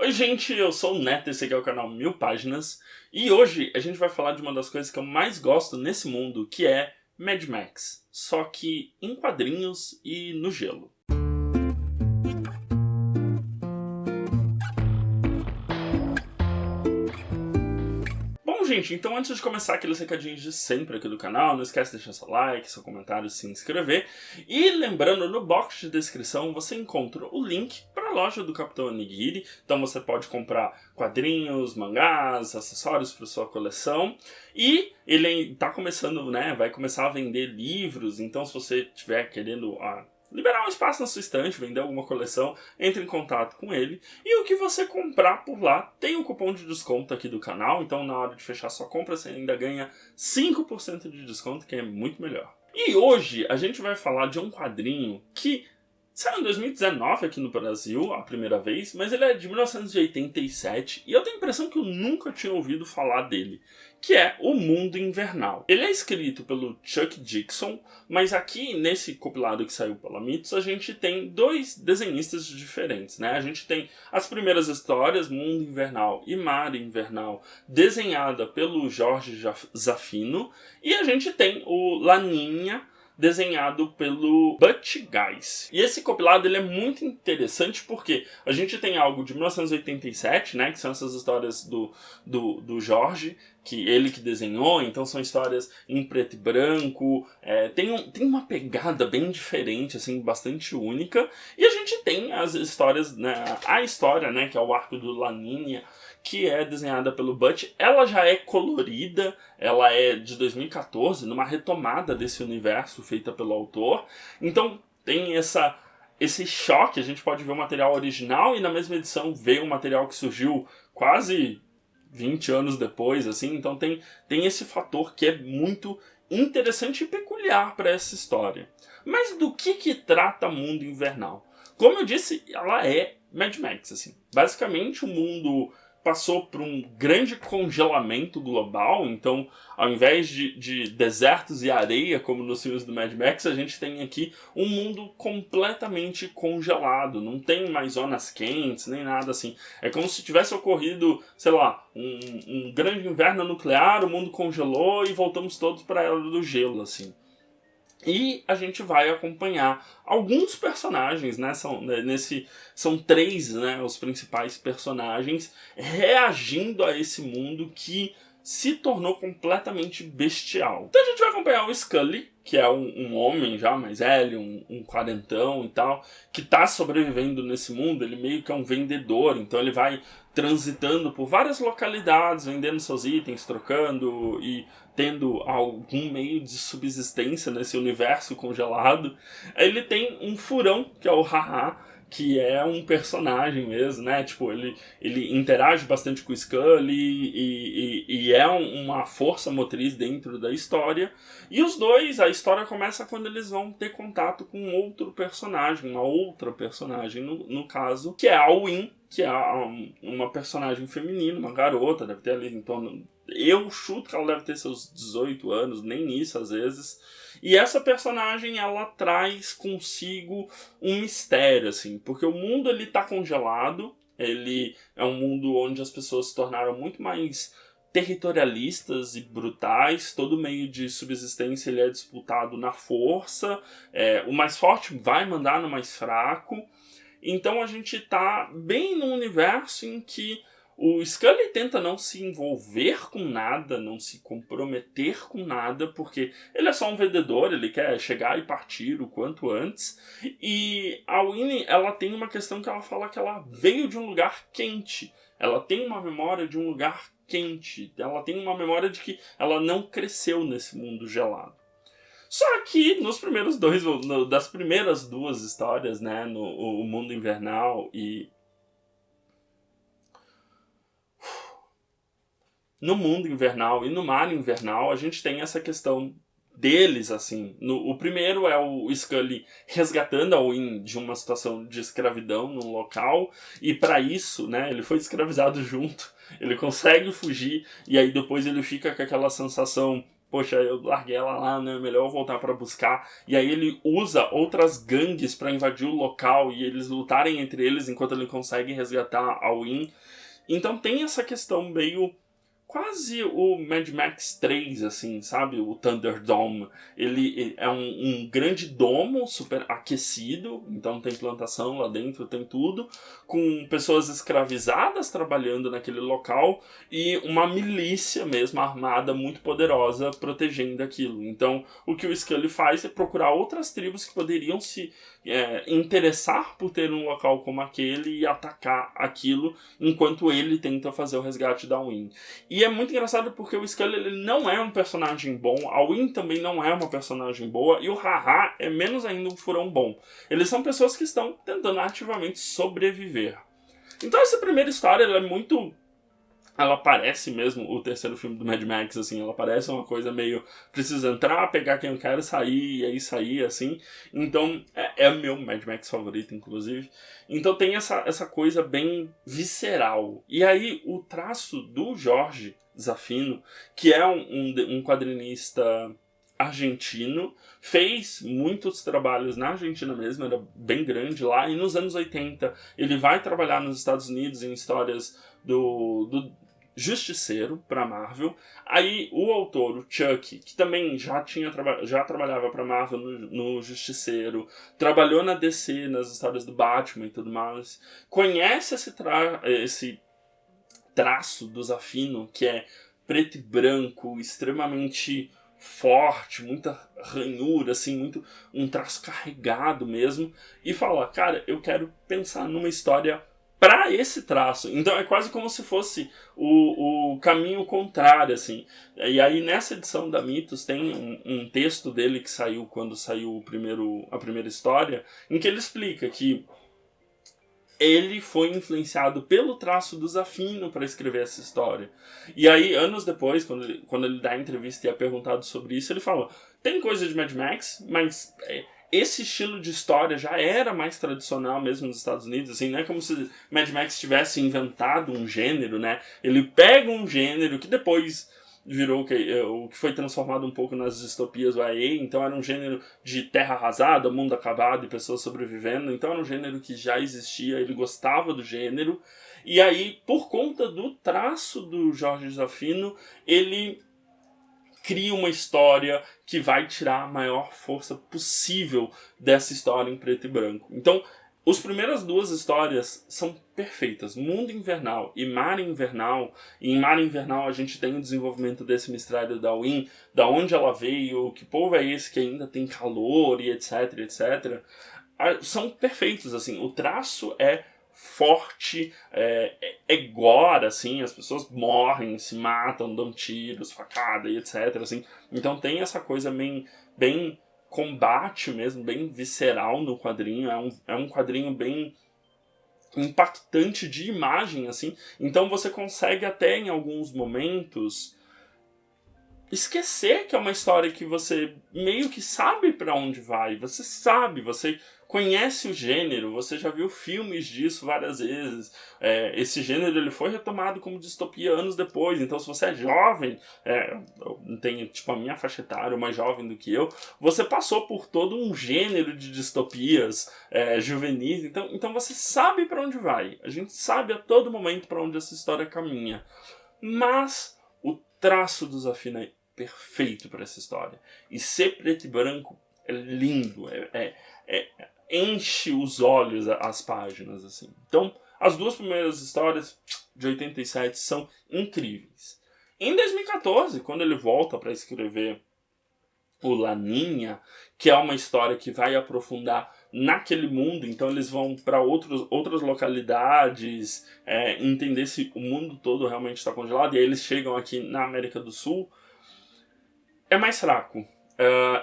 Oi gente, eu sou o Neto, esse aqui é o canal Mil Páginas e hoje a gente vai falar de uma das coisas que eu mais gosto nesse mundo, que é Mad Max, só que em quadrinhos e no gelo. Bom, gente, então antes de começar aqueles recadinhos de sempre aqui do canal, não esquece de deixar seu like, seu comentário, se inscrever. E lembrando, no box de descrição você encontra o link para a loja do Capitão Onigiri. Então você pode comprar quadrinhos, mangás, acessórios para sua coleção. E ele está começando, né, vai começar a vender livros, então se você estiver querendo liberar um espaço na sua estante, vender alguma coleção, entre em contato com ele. E o que você comprar por lá tem um cupom de desconto aqui do canal, então na hora de fechar sua compra você ainda ganha 5% de desconto, que é muito melhor. E hoje a gente vai falar de um quadrinho que saiu em 2019 aqui no Brasil, a primeira vez, mas ele é de 1987 e eu tenho a impressão que eu nunca tinha ouvido falar dele, que é O Mundo Invernal. Ele é escrito pelo Chuck Dixon, mas aqui nesse compilado que saiu pela Mitos a gente tem dois desenhistas diferentes, né? A gente tem as primeiras histórias, Mundo Invernal e Mar Invernal, desenhada pelo Jorge Zaffino, e a gente tem o Laninha, desenhado pelo Butch Guice. E esse compilado ele é muito interessante porque a gente tem algo de 1987, né, que são essas histórias do Jorge, que ele que desenhou, então são histórias em preto e branco, tem uma pegada bem diferente, assim, bastante única, e a gente tem as histórias, né, a história, né, que é o arco do Laninha, que é desenhada pelo Butch. Ela já é colorida, ela é de 2014, numa retomada desse universo feita pelo autor, então tem esse choque, a gente pode ver o material original e na mesma edição ver um material que surgiu quase 20 anos depois, assim, então tem esse fator que é muito interessante e peculiar para essa história. Mas do que trata Mundo Invernal? Como eu disse, ela é Mad Max, assim. Basicamente o mundo passou por um grande congelamento global, então ao invés de desertos e areia, como nos filmes do Mad Max, a gente tem aqui um mundo completamente congelado, não tem mais zonas quentes, nem nada assim. É como se tivesse ocorrido, sei lá, um grande inverno nuclear, o mundo congelou e voltamos todos para a era do gelo, assim. E a gente vai acompanhar alguns personagens, né? São três, né, os principais personagens reagindo a esse mundo que se tornou completamente bestial. Então a gente vai acompanhar o Scully, que é um homem já mais velho, um quarentão e tal, que está sobrevivendo nesse mundo. Ele meio que é um vendedor, então ele vai transitando por várias localidades, vendendo seus itens, trocando e tendo algum meio de subsistência nesse universo congelado. Ele tem um furão, que é o Haha, que é um personagem mesmo, né? Tipo, ele interage bastante com o Scully e é uma força motriz dentro da história. E os dois, a história começa quando eles vão ter contato com outro personagem, uma outra personagem, no caso, que é a Win, que é uma personagem feminina, uma garota, deve ter ali em torno... Eu chuto que ela deve ter seus 18 anos, nem isso às vezes. E essa personagem, ela traz consigo um mistério, assim, porque o mundo ele tá congelado, ele é um mundo onde as pessoas se tornaram muito mais territorialistas e brutais, todo meio de subsistência ele é disputado na força, o mais forte vai mandar no mais fraco, então a gente tá bem num universo em que o Scully tenta não se envolver com nada, não se comprometer com nada, porque ele é só um vendedor, ele quer chegar e partir o quanto antes. E a Winnie, ela tem uma questão que ela fala que ela veio de um lugar quente. Ela tem uma memória de um lugar quente. Ela tem uma memória de que ela não cresceu nesse mundo gelado. Só que nos primeiros das primeiras duas histórias, né, o Mundo Invernal e... No Mundo Invernal e no Mar Invernal, a gente tem essa questão deles, assim. O primeiro é o Scully resgatando a Win de uma situação de escravidão num local, e para isso, né, ele foi escravizado junto, ele consegue fugir, e aí depois ele fica com aquela sensação poxa, eu larguei ela lá, né? Melhor eu voltar pra buscar. E aí ele usa outras gangues pra invadir o local e eles lutarem entre eles enquanto ele consegue resgatar a Win. Então tem essa questão meio quase o Mad Max 3, assim, sabe? O Thunderdome. Ele é um grande domo super aquecido, então tem plantação lá dentro, tem tudo, com pessoas escravizadas trabalhando naquele local e uma milícia mesmo armada muito poderosa protegendo aquilo. Então o que o Scully faz é procurar outras tribos que poderiam se interessar por ter um local como aquele e atacar aquilo enquanto ele tenta fazer o resgate da Win. E é muito engraçado porque o Scully ele não é um personagem bom, a Win também não é uma personagem boa, e o Haha é menos ainda um furão bom. Eles são pessoas que estão tentando ativamente sobreviver. Então essa primeira história ela é muito... Ela parece mesmo o terceiro filme do Mad Max, assim, ela parece uma coisa meio... Preciso entrar, pegar quem eu quero, sair, e aí sair, assim. Então, é o meu Mad Max favorito, inclusive. Então tem essa coisa bem visceral. E aí, o traço do Jorge Zaffino, que é um quadrinista argentino, fez muitos trabalhos na Argentina mesmo, era bem grande lá, e nos anos 80 ele vai trabalhar nos Estados Unidos em histórias do Justiceiro para Marvel. Aí o autor, o Chuck, que também já trabalhava para Marvel no Justiceiro, trabalhou na DC, nas histórias do Batman e tudo mais, conhece esse traço do Zaffino, que é preto e branco, extremamente forte, muita ranhura, assim, muito um traço carregado mesmo, e fala, cara, eu quero pensar numa história para esse traço. Então é quase como se fosse o caminho contrário, assim. E aí nessa edição da Mitos tem um texto dele que saiu quando saiu a primeira história, em que ele explica que ele foi influenciado pelo traço do Zaffino para escrever essa história. E aí, anos depois, quando ele dá entrevista e é perguntado sobre isso, ele fala, tem coisa de Mad Max, mas esse estilo de história já era mais tradicional mesmo nos Estados Unidos, assim, não é como se Mad Max tivesse inventado um gênero, né? Ele pega um gênero que depois virou o que foi transformado um pouco nas distopias YA, então era um gênero de terra arrasada, mundo acabado e pessoas sobrevivendo, então era um gênero que já existia, ele gostava do gênero, e aí, por conta do traço do Jorge Zaffino, ele cria uma história que vai tirar a maior força possível dessa história em preto e branco. Então, as primeiras duas histórias são perfeitas. Mundo Invernal e Mar Invernal. E em Mar Invernal a gente tem o desenvolvimento desse mistério da Win, da onde ela veio, que povo é esse que ainda tem calor e etc, etc. São perfeitos, assim. O traço é forte, é gore, assim, as pessoas morrem, se matam, dão tiros, facada e etc, assim. Então tem essa coisa bem combate mesmo, bem visceral no quadrinho, é um quadrinho bem impactante de imagem, assim. Então você consegue até em alguns momentos esquecer que é uma história que você meio que sabe pra onde vai. Você sabe, você conhece o gênero, você já viu filmes disso várias vezes. Esse gênero ele foi retomado como distopia anos depois. Então se você é jovem, eu tenho tipo a minha faixa etária, mais jovem do que eu, você passou por todo um gênero de distopias juvenis. Então você sabe pra onde vai. A gente sabe a todo momento pra onde essa história caminha. Mas o traço do Zaffino é perfeito para essa história. E ser preto e branco é lindo, enche os olhos as páginas, assim. Então, as duas primeiras histórias de 87 são incríveis. Em 2014, quando ele volta para escrever o Laninha, que é uma história que vai aprofundar naquele mundo, então eles vão para outras localidades, entender se o mundo todo realmente está congelado, e aí eles chegam aqui na América do Sul, é mais fraco.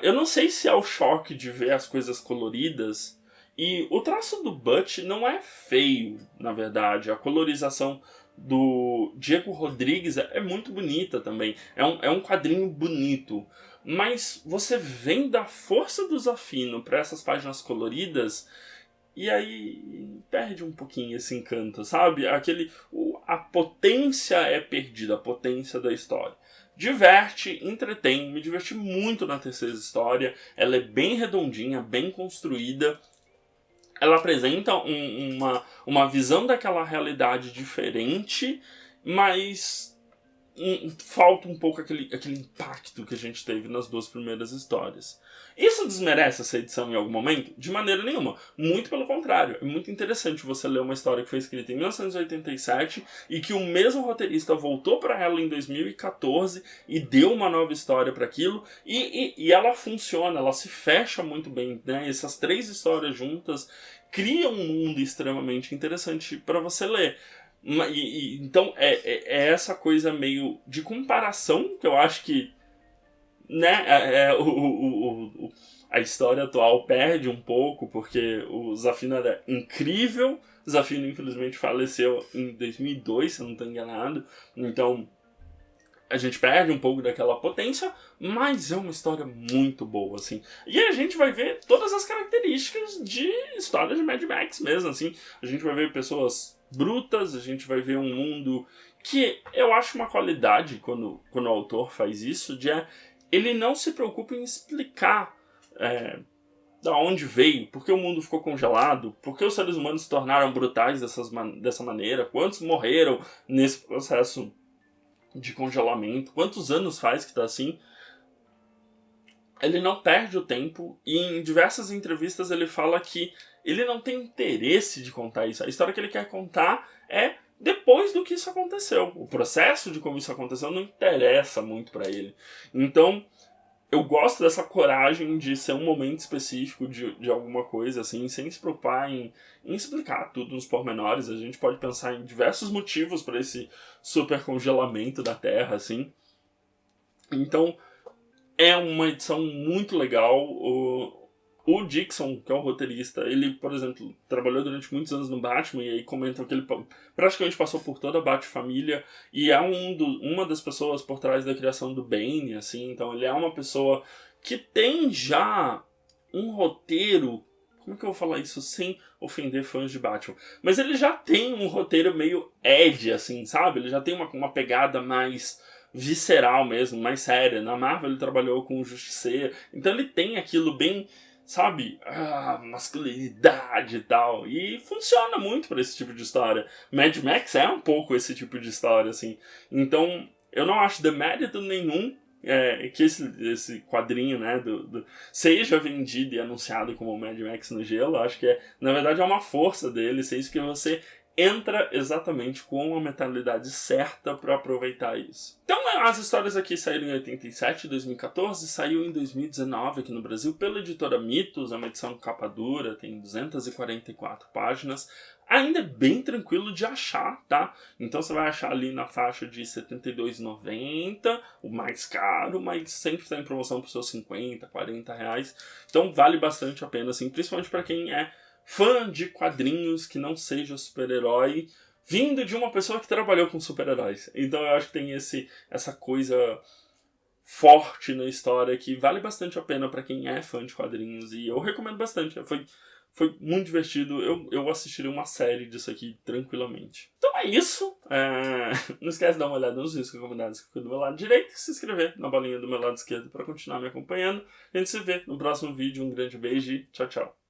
Eu não sei se é o choque de ver as coisas coloridas, e o traço do Butch não é feio, na verdade. A colorização do Diego Rodrigues é muito bonita também. É um quadrinho bonito. Mas você vem da força do Zaffino para essas páginas coloridas e aí perde um pouquinho esse encanto, sabe? A potência é perdida, a potência da história. diverte, entretém, me diverti muito na terceira história, ela é bem redondinha, bem construída, ela apresenta uma visão daquela realidade diferente, mas falta um pouco aquele impacto que a gente teve nas duas primeiras histórias. Isso desmerece essa edição em algum momento? De maneira nenhuma. Muito pelo contrário. É muito interessante você ler uma história que foi escrita em 1987 e que o mesmo roteirista voltou para ela em 2014 e deu uma nova história para aquilo. E ela funciona, ela se fecha muito bem, né? Essas três histórias juntas criam um mundo extremamente interessante para você ler. Então é essa coisa meio de comparação que eu acho que, né, a história atual perde um pouco, porque o Zafino era incrível. O Zafino infelizmente faleceu em 2002, se eu não estou enganado, então a gente perde um pouco daquela potência, mas é uma história muito boa, assim. E a gente vai ver todas as características de história de Mad Max mesmo, assim. A gente vai ver pessoas brutas, a gente vai ver um mundo que eu acho uma qualidade quando o autor faz isso, ele não se preocupa em explicar da onde veio, por que o mundo ficou congelado, por que os seres humanos se tornaram brutais dessa maneira, quantos morreram nesse processo de congelamento, quantos anos faz que tá assim. Ele não perde o tempo e em diversas entrevistas ele fala que ele não tem interesse de contar isso. A história que ele quer contar é depois do que isso aconteceu. O processo de como isso aconteceu não interessa muito pra ele. Então, eu gosto dessa coragem de ser um momento específico de alguma coisa, assim, sem se preocupar em explicar tudo nos pormenores. A gente pode pensar em diversos motivos para esse super congelamento da Terra, assim. Então, é uma edição muito legal. O Dixon, que é o roteirista, ele, por exemplo, trabalhou durante muitos anos no Batman, e aí comentam que ele praticamente passou por toda a Bat-família, e é uma das pessoas por trás da criação do Bane, assim. Então ele é uma pessoa que tem já um roteiro, como é que eu vou falar isso sem ofender fãs de Batman? Mas ele já tem um roteiro meio Edge, assim, sabe? Ele já tem uma pegada mais visceral mesmo, mais séria. Na Marvel ele trabalhou com o Justiceiro, então ele tem aquilo bem, sabe, masculinidade e tal. E funciona muito pra esse tipo de história. Mad Max é um pouco esse tipo de história, assim. Então, eu não acho demérito nenhum que esse quadrinho, né, seja vendido e anunciado como Mad Max no gelo. Acho que, na verdade, é uma força dele. É isso que você entra exatamente com a mentalidade certa para aproveitar isso. Então, as histórias aqui saíram em 87, 2014, saiu em 2019 aqui no Brasil pela editora Mitos, é uma edição capa dura, tem 244 páginas, ainda é bem tranquilo de achar, tá? Então você vai achar ali na faixa de R$ 72,90, o mais caro, mas sempre está em promoção por seus 50, 40 reais, então vale bastante a pena, assim, principalmente para quem é fã de quadrinhos que não seja super-herói, vindo de uma pessoa que trabalhou com super-heróis. Então eu acho que tem essa coisa forte na história que vale bastante a pena para quem é fã de quadrinhos. E eu recomendo bastante. Foi muito divertido. Eu assistiria uma série disso aqui tranquilamente. Então é isso. Não esquece de dar uma olhada nos vídeos recomendados que ficam do meu lado direito e se inscrever na bolinha do meu lado esquerdo para continuar me acompanhando. A gente se vê no próximo vídeo. Um grande beijo e tchau, tchau.